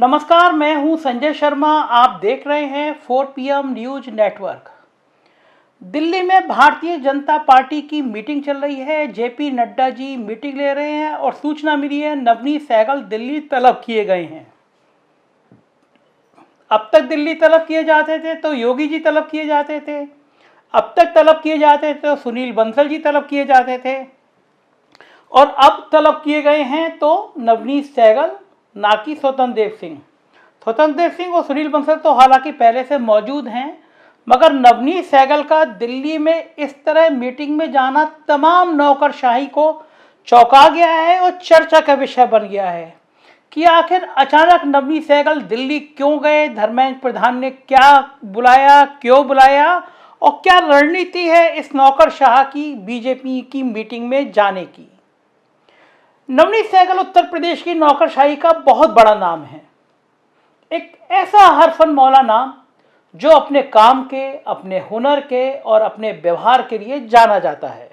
नमस्कार, मैं हूं संजय शर्मा। आप देख रहे हैं 4 PM न्यूज नेटवर्क। दिल्ली में भारतीय जनता पार्टी की मीटिंग चल रही है। जेपी नड्डा जी मीटिंग ले रहे हैं और सूचना मिली है नवनीत सहगल दिल्ली तलब किए गए हैं। अब तक दिल्ली तलब किए जाते थे तो योगी जी तलब किए जाते थे, अब तक तलब किए जाते थे तो सुनील बंसल जी तलब किए जाते थे, और अब तलब किए गए हैं तो नवनीत सहगल, ना कि स्वतंत्र देव सिंह। स्वतंत्र देव सिंह और सुनील बंसल तो हालांकि पहले से मौजूद हैं, मगर नवनीत सहगल का दिल्ली में इस तरह मीटिंग में जाना तमाम नौकरशाही को चौंका गया है और चर्चा का विषय बन गया है कि आखिर अचानक नवनीत सहगल दिल्ली क्यों गए, धर्मेंद्र प्रधान ने क्या बुलाया, क्यों बुलाया और क्या रणनीति है इस नौकरशाह की बीजेपी की मीटिंग में जाने की। नवनीत सहगल उत्तर प्रदेश की नौकरशाही का बहुत बड़ा नाम है, एक ऐसा हरफन मौला नाम जो अपने काम के, अपने हुनर के और अपने व्यवहार के लिए जाना जाता है।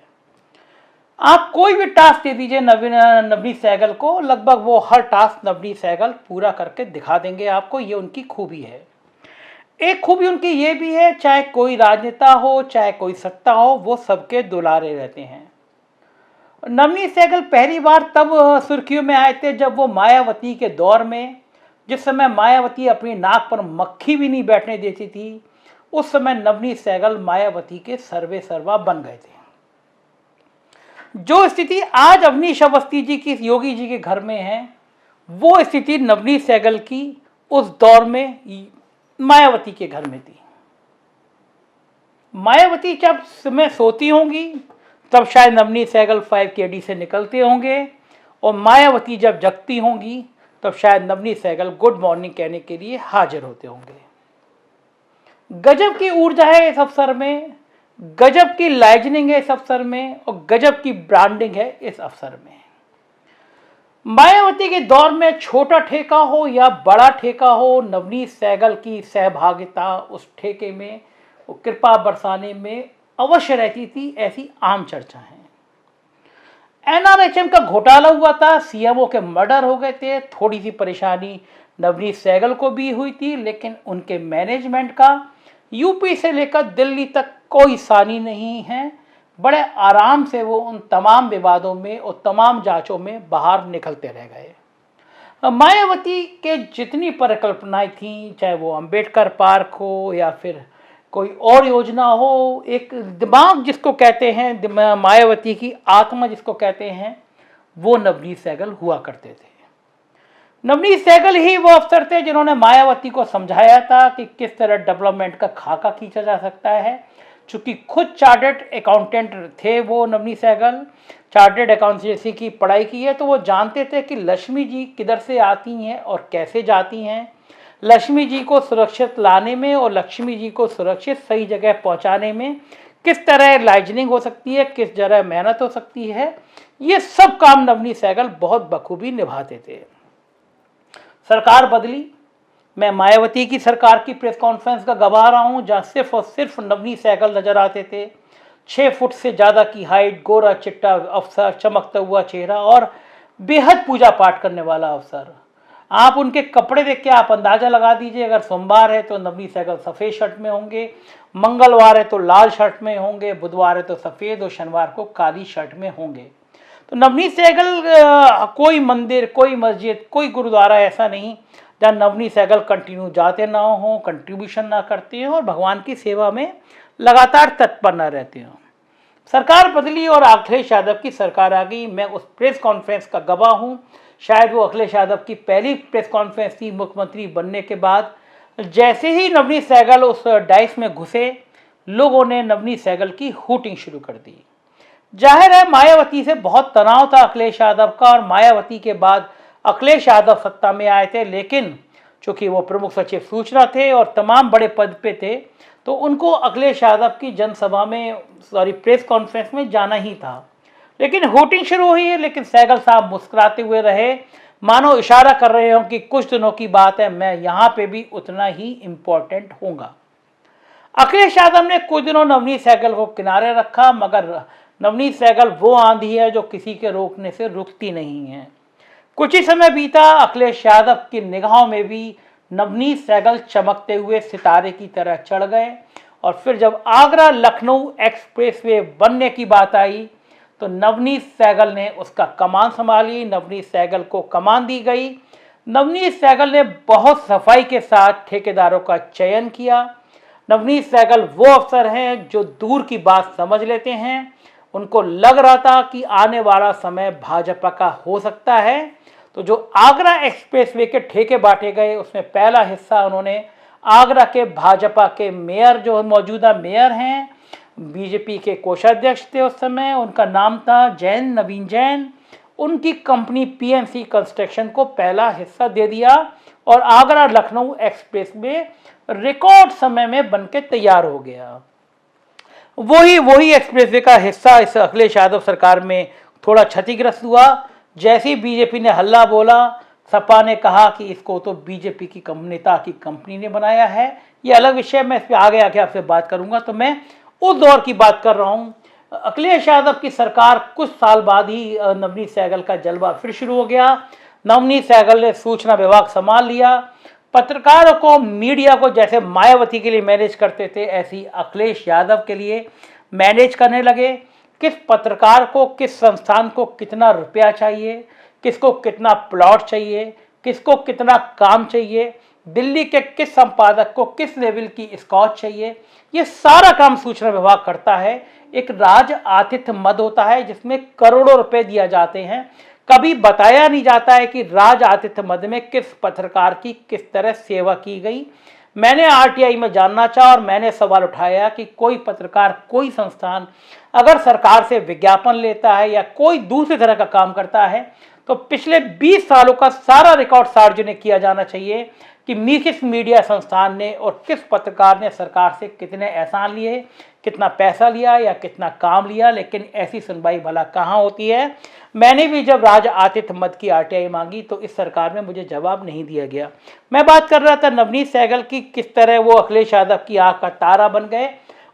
आप कोई भी टास्क दे दीजिए नवनीत सहगल को, लगभग वो हर टास्क नवनीत सहगल पूरा करके दिखा देंगे आपको। ये उनकी खूबी है। एक खूबी उनकी ये भी है, चाहे कोई राजनेता हो, चाहे कोई सत्ता हो, वो सबके दुलारे रहते हैं। नवनीत सहगल पहली बार तब सुर्खियों में आए थे जब वो मायावती के दौर में, जिस समय मायावती अपनी नाक पर मक्खी भी नहीं बैठने देती थी, उस समय नवनीत सहगल मायावती के सर्वे सर्वा बन गए थे। जो स्थिति आज अवनीश अवस्थी जी की योगी जी के घर में है, वो स्थिति नवनीत सहगल की उस दौर में मायावती के घर में थी। मायावती जब समय सोती होंगी तब शायद नवनीत सहगल 5KD से निकलते होंगे, और मायावती जब जगती होंगी तब शायद नवनीत सहगल गुड मॉर्निंग कहने के लिए हाजिर होते होंगे। गजब की ऊर्जा है इस अवसर में, गजब की लाइजनिंग है इस अवसर में, और गजब की ब्रांडिंग है इस अवसर में। मायावती के दौर में छोटा ठेका हो या बड़ा ठेका हो, नवनीत सहगल की सहभागिता उस ठेके में, वो कृपा बरसाने में अवश्य रहती थी, ऐसी आम चर्चा है। NRHM का घोटाला हुआ था, CMO के मर्डर हो गए थे, थोड़ी सी परेशानी नवनीत सहगल को भी हुई थी, लेकिन उनके मैनेजमेंट का यूपी से लेकर दिल्ली तक कोई सानी नहीं है। बड़े आराम से वो उन तमाम विवादों में और तमाम जांचों में बाहर निकलते रह गए। मायावती के जितनी परिकल्पनाएं थीं, चाहे वो अंबेडकर पार्क हो या फिर कोई और योजना हो, एक दिमाग जिसको कहते हैं, मायावती की आत्मा जिसको कहते हैं, वो नवनीत सहगल हुआ करते थे। नवनीत सहगल ही वो अफसर थे जिन्होंने मायावती को समझाया था कि किस तरह डेवलपमेंट का खाका खींचा जा सकता है। चूंकि खुद चार्टर्ड अकाउंटेंट थे वो नवनीत सहगल, चार्टर्ड अकाउंटेंसी की पढ़ाई की है, तो वो जानते थे कि लक्ष्मी जी किधर से आती हैं और कैसे जाती हैं। लक्ष्मी जी को सुरक्षित लाने में और लक्ष्मी जी को सुरक्षित सही जगह पहुंचाने में किस तरह लाइजनिंग हो सकती है, किस तरह मेहनत हो सकती है, ये सब काम नवनीत सहगल बहुत बखूबी निभाते थे। सरकार बदली, मैं मायावती की सरकार की प्रेस कॉन्फ्रेंस का गवाह रहा हूँ, जहाँ सिर्फ और सिर्फ नवनीत सहगल नजर आते थे। 6 फुट से ज़्यादा की हाइट, गोरा चिट्टा अफसर, चमकता हुआ चेहरा और बेहद पूजा पाठ करने वाला अफसर। आप उनके कपड़े देख के आप अंदाज़ा लगा दीजिए, अगर सोमवार है तो नवनीत सहगल सफ़ेद शर्ट में होंगे, मंगलवार है तो लाल शर्ट में होंगे, बुधवार है तो सफ़ेद और शनिवार को काली शर्ट में होंगे। तो नवनीत सहगल कोई मंदिर, कोई मस्जिद, कोई गुरुद्वारा ऐसा नहीं जहाँ नवनीत सहगल कंटिन्यू जाते ना हों, कंट्रीब्यूशन ना करते हों और भगवान की सेवा में लगातार तत्पर न रहते हों। सरकार बदली और अखिलेश यादव की सरकार आ गई। मैं उस प्रेस कॉन्फ्रेंस का गवाह हूँ। शायद वो अखिलेश यादव की पहली प्रेस कॉन्फ्रेंस थी मुख्यमंत्री बनने के बाद। जैसे ही नवनीत सहगल उस डाइस में घुसे, लोगों ने नवनीत सहगल की हूटिंग शुरू कर दी। जाहिर है मायावती से बहुत तनाव था अखिलेश यादव का, और मायावती के बाद अखिलेश यादव सत्ता में आए थे, लेकिन चूंकि वो प्रमुख सचिव सूचना थे और तमाम बड़े पद पे थे, तो उनको अखिलेश यादव की जनसभा में, प्रेस कॉन्फ्रेंस में जाना ही था। लेकिन वोटिंग शुरू हुई है, लेकिन सहगल साहब मुस्कुराते हुए रहे, मानो इशारा कर रहे हो कि कुछ दिनों की बात है, मैं यहाँ पे भी उतना ही इम्पोर्टेंट होऊंगा। अखिलेश यादव ने कुछ दिनों नवनीत सहगल को किनारे रखा, मगर नवनीत सहगल वो आंधी है जो किसी के रोकने से रुकती नहीं है। कुछ ही समय बीता, अखिलेश यादव की निगाहों में भी नवनीत सहगल चमकते हुए सितारे की तरह चढ़ गए। और फिर जब आगरा लखनऊ एक्सप्रेसवे बनने की बात आई तो नवनीत सहगल ने उसका कमान संभाली, नवनीत सहगल को कमान दी गई। नवनीत सहगल ने बहुत सफाई के साथ ठेकेदारों का चयन किया। नवनीत सहगल वो अफसर हैं जो दूर की बात समझ लेते हैं। उनको लग रहा था कि आने वाला समय भाजपा का हो सकता है, तो जो आगरा एक्सप्रेसवे के ठेके बांटे गए उसमें पहला हिस्सा उन्होंने आगरा के भाजपा के मेयर, जो मौजूदा मेयर हैं, बीजेपी के कोषाध्यक्ष थे उस समय, उनका नाम था जैन, नवीन जैन, उनकी कंपनी पीएमसी कंस्ट्रक्शन को पहला हिस्सा दे दिया और आगरा लखनऊ एक्सप्रेसवे रिकॉर्ड समय में बनके तैयार हो गया। वही एक्सप्रेसवे का हिस्सा इस अखिलेश यादव सरकार में थोड़ा क्षतिग्रस्त हुआ। जैसे ही बीजेपी ने हल्ला बोला, सपा ने कहा कि इसको तो बीजेपी की नेता की कंपनी ने बनाया है। ये अलग विषय, मैं इस पर आगे आके आपसे बात करूंगा। तो मैं उस दौर की बात कर रहा हूँ। अखिलेश यादव की सरकार कुछ साल बाद ही नवनीत सहगल का जलवा फिर शुरू हो गया। नवनीत सहगल ने सूचना विभाग संभाल लिया। पत्रकारों को, मीडिया को जैसे मायावती के लिए मैनेज करते थे, ऐसे ही अखिलेश यादव के लिए मैनेज करने लगे। किस पत्रकार को, किस संस्थान को कितना रुपया चाहिए, किसको कितना प्लॉट चाहिए, किसको कितना काम चाहिए, दिल्ली के किस संपादक को किस लेवल की स्कॉच चाहिए, ये सारा काम सूचना विभाग करता है। एक राज आतिथ्य मद होता है जिसमें करोड़ों रुपए दिए जाते हैं। कभी बताया नहीं जाता है कि राज आतिथ्य मद में किस पत्रकार की किस तरह सेवा की गई। मैंने आरटीआई में जानना चाहा और मैंने सवाल उठाया कि कोई पत्रकार, कोई संस्थान अगर सरकार से विज्ञापन लेता है या कोई दूसरी तरह का काम करता है तो पिछले 20 सालों का सारा रिकॉर्ड सार्वजनिक किया जाना चाहिए कि किस मीडिया संस्थान ने और किस पत्रकार ने सरकार से कितने एहसान लिए, कितना पैसा लिया या कितना काम लिया। लेकिन ऐसी सुनवाई भला कहाँ होती है। मैंने भी जब राज आतिथ्य मद की आरटीआई मांगी तो इस सरकार में मुझे जवाब नहीं दिया गया। मैं बात कर रहा था नवनीत सहगल की, किस तरह वो अखिलेश यादव की आंख का तारा बन गए।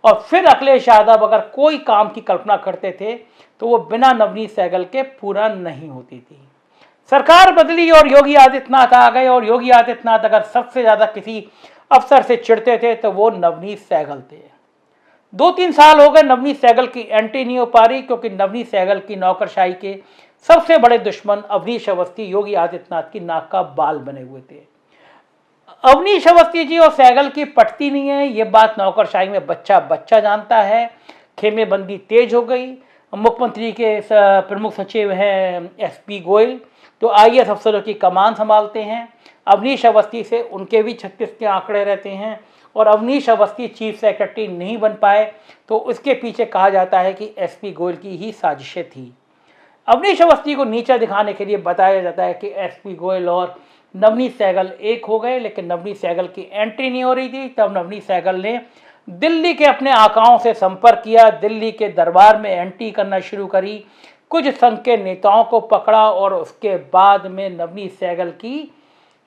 और फिर अखिलेश यादव अगर कोई काम की कल्पना करते थे तो वो बिना नवनीत सहगल के पूरा नहीं होती थी। सरकार बदली और योगी आदित्यनाथ आ गए, और योगी आदित्यनाथ अगर सबसे ज्यादा किसी अफसर से चिढ़ते थे तो वो नवनीत सहगल थे। 2-3 साल हो गए नवनीत सहगल की एंट्री नहीं हो पा रही, क्योंकि नवनीत सहगल की नौकरशाही के सबसे बड़े दुश्मन अवनीश अवस्थी योगी आदित्यनाथ की नाक का बाल बने हुए थे। अवनीश अवस्थी जी और सहगल की पटती नहीं है, ये बात नौकरशाही में बच्चा बच्चा जानता है। खेमेबंदी तेज हो गई। मुख्यमंत्री के प्रमुख सचिव हैं एसपी गोयल, तो आईएएस अफसरों की कमान संभालते हैं। अवनीश अवस्थी से उनके भी 36 के आंकड़े रहते हैं, और अवनीश अवस्थी चीफ सेक्रेटरी नहीं बन पाए तो उसके पीछे कहा जाता है कि एसपी गोयल की ही साजिशें थी। अवनीश अवस्थी को नीचा दिखाने के लिए बताया जाता है कि एसपी गोयल और नवनीत सहगल एक हो गए, लेकिन नवनीत सहगल की एंट्री नहीं हो रही थी। तब नवनीत सहगल ने दिल्ली के अपने आकाओं से संपर्क किया, दिल्ली के दरबार में एंट्री करना शुरू करी, कुछ संघ के नेताओं को पकड़ा, और उसके बाद में नवनीत सहगल की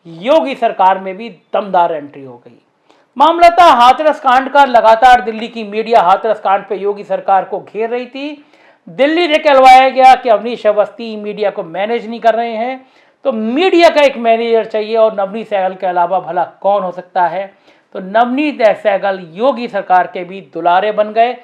योगी सरकार में भी दमदार एंट्री हो गई। मामला था हाथरस कांड का। लगातार दिल्ली की मीडिया हाथरस कांड पे योगी सरकार को घेर रही थी। दिल्ली से कहलवाया गया कि अवनीश अवस्थी मीडिया को मैनेज नहीं कर रहे हैं, तो मीडिया का एक मैनेजर चाहिए, और नवनीत सहगल के अलावा भला कौन हो सकता है। तो नवनीत सहगल योगी सरकार के भी दुलारे बन गए।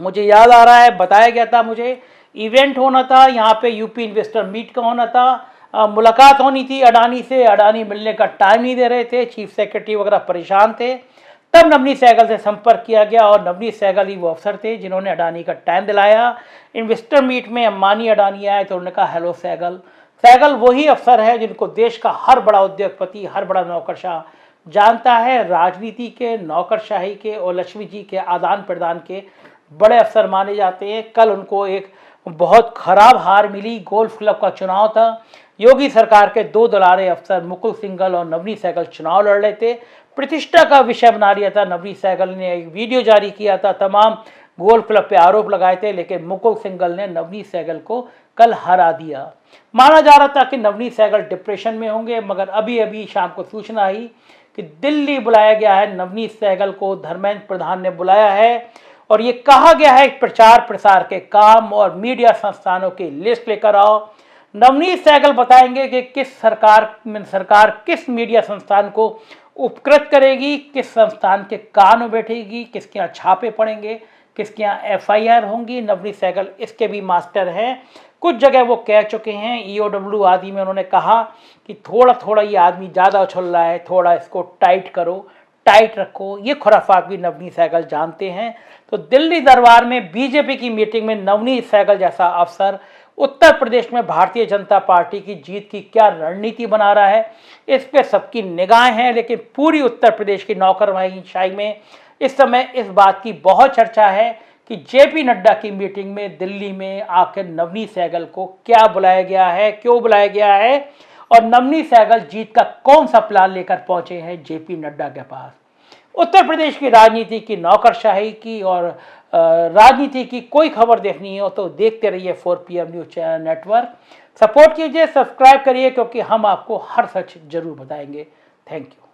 मुझे याद आ रहा है, बताया गया था मुझे, इवेंट होना था यहाँ पे, यूपी इन्वेस्टर मीट का होना था, मुलाकात होनी थी अडानी से। अडानी मिलने का टाइम नहीं दे रहे थे, चीफ सेक्रेटरी वगैरह परेशान थे। तब नवनीत सहगल से संपर्क किया गया, और नवनीत सहगल ही वो अफसर थे जिन्होंने अडानी का टाइम दिलाया। इन्वेस्टर मीट में अंबानी अडानी आए तो उन्होंने कहा हेलो सहगल। सहगल वही अफसर है जिनको देश का हर बड़ा उद्योगपति, हर बड़ा नौकरशाह जानता है। राजनीति के, नौकरशाही के और लक्ष्मी जी के आदान प्रदान के बड़े अफसर माने जाते हैं। कल उनको एक बहुत खराब हार मिली। गोल्फ क्लब का चुनाव था, योगी सरकार के 2 दुलारे अफसर मुकुल सिंघल और नवनीत सहगल चुनाव लड़ रहे थे। प्रतिष्ठा का विषय बना लिया था। नवनीत सहगल ने एक वीडियो जारी किया था, तमाम गोल्फ क्लब पे आरोप लगाए थे, लेकिन मुकुल सिंघल ने नवनीत सहगल को कल हरा दिया। माना जा रहा था कि नवनीत सहगल डिप्रेशन में होंगे, मगर अभी अभी शाम को सूचना आई कि दिल्ली बुलाया गया है नवनीत सहगल को, धर्मेंद्र प्रधान ने बुलाया है, और ये कहा गया है प्रचार प्रसार के काम और मीडिया संस्थानों की लिस्ट लेकर आओ। नवनीत सहगल बताएंगे कि किस सरकार किस मीडिया संस्थान को उपकृत करेगी, किस संस्थान के कान में बैठेगी, किसके यहाँ छापे पड़ेंगे, किसके यहाँ एफआईआर होंगी। नवनीत सहगल इसके भी मास्टर हैं। कुछ जगह वो कह चुके हैं, ईओडब्ल्यू आदि में उन्होंने कहा कि थोड़ा थोड़ा ये आदमी ज़्यादा उछल रहा है, थोड़ा इसको टाइट करो, टाइट रखो। ये खुराफात भी नवनीत सहगल जानते हैं। तो दिल्ली दरबार में बीजेपी की मीटिंग में नवनीत सहगल जैसा अफसर उत्तर प्रदेश में भारतीय जनता पार्टी की जीत की क्या रणनीति बना रहा है, इस पे सबकी निगाहें हैं। लेकिन पूरी उत्तर प्रदेश की नौकरशाही में इस समय इस बात की बहुत चर्चा है कि जेपी नड्डा की मीटिंग में दिल्ली में आखिर नवनीत सहगल को क्या बुलाया गया है, क्यों बुलाया गया है, और नवनीत सहगल जीत का कौन सा प्लान लेकर पहुंचे हैं जेपी नड्डा के पास। उत्तर प्रदेश की राजनीति की, नौकरशाही की और राजनीति की कोई खबर देखनी हो तो देखते रहिए 4PM न्यूज़ नेटवर्क। सपोर्ट कीजिए, सब्सक्राइब करिए, क्योंकि हम आपको हर सच जरूर बताएंगे। Thank you.